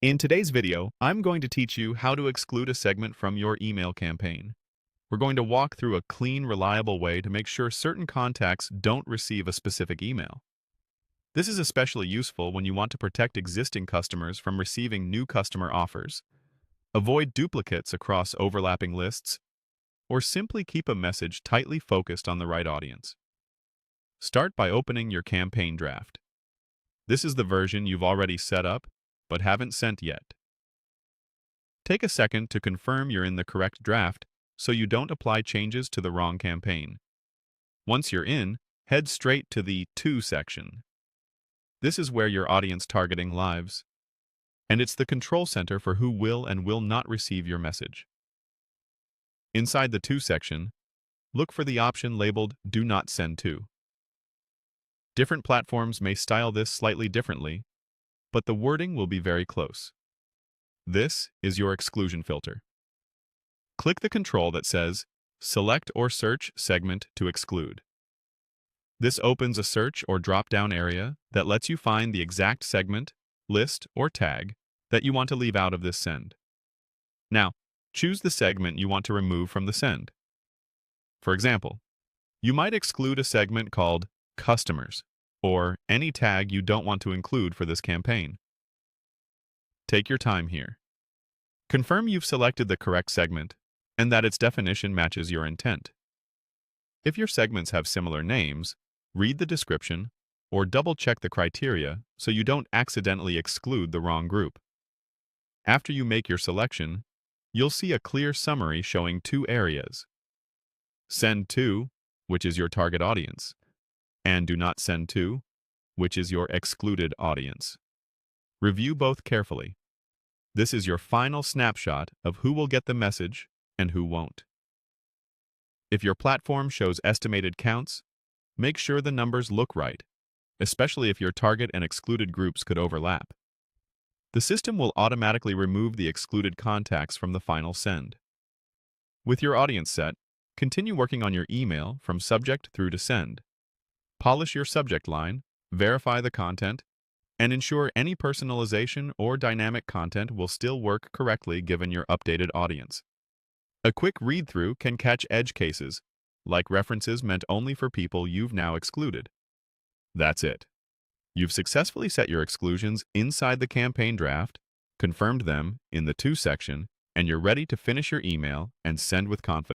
In today's video, I'm going to teach you how to exclude a segment from your email campaign. We're going to walk through a clean, reliable way to make sure certain contacts don't receive a specific email. This is especially useful when you want to protect existing customers from receiving new customer offers, avoid duplicates across overlapping lists, or simply keep a message tightly focused on the right audience. Start by opening your campaign draft. This is the version you've already set up but haven't sent yet. Take a second to confirm you're in the correct draft so you don't apply changes to the wrong campaign. Once you're in, head straight to the To section. This is where your audience targeting lives, and it's the control center for who will and will not receive your message. Inside the To section, look for the option labeled Do Not Send To. Different platforms may style this slightly differently, but the wording will be very close. This is your exclusion filter. Click the control that says Select or Search Segment to Exclude. This opens a search or drop-down area that lets you find the exact segment, list, or tag that you want to leave out of this send. Now, choose the segment you want to remove from the send. For example, you might exclude a segment called Customers, or any tag you don't want to include for this campaign. Take your time here. Confirm you've selected the correct segment and that its definition matches your intent. If your segments have similar names, read the description or double-check the criteria so you don't accidentally exclude the wrong group. After you make your selection, you'll see a clear summary showing two areas: Send To, which is your target audience, and Do Not Send To, which is your excluded audience. Review both carefully. This is your final snapshot of who will get the message and who won't. If your platform shows estimated counts, make sure the numbers look right, especially if your target and excluded groups could overlap. The system will automatically remove the excluded contacts from the final send. With your audience set, continue working on your email from subject through to send. Polish your subject line, verify the content, and ensure any personalization or dynamic content will still work correctly given your updated audience. A quick read-through can catch edge cases, like references meant only for people you've now excluded. That's it. You've successfully set your exclusions inside the campaign draft, confirmed them in the To section, and you're ready to finish your email and send with confidence.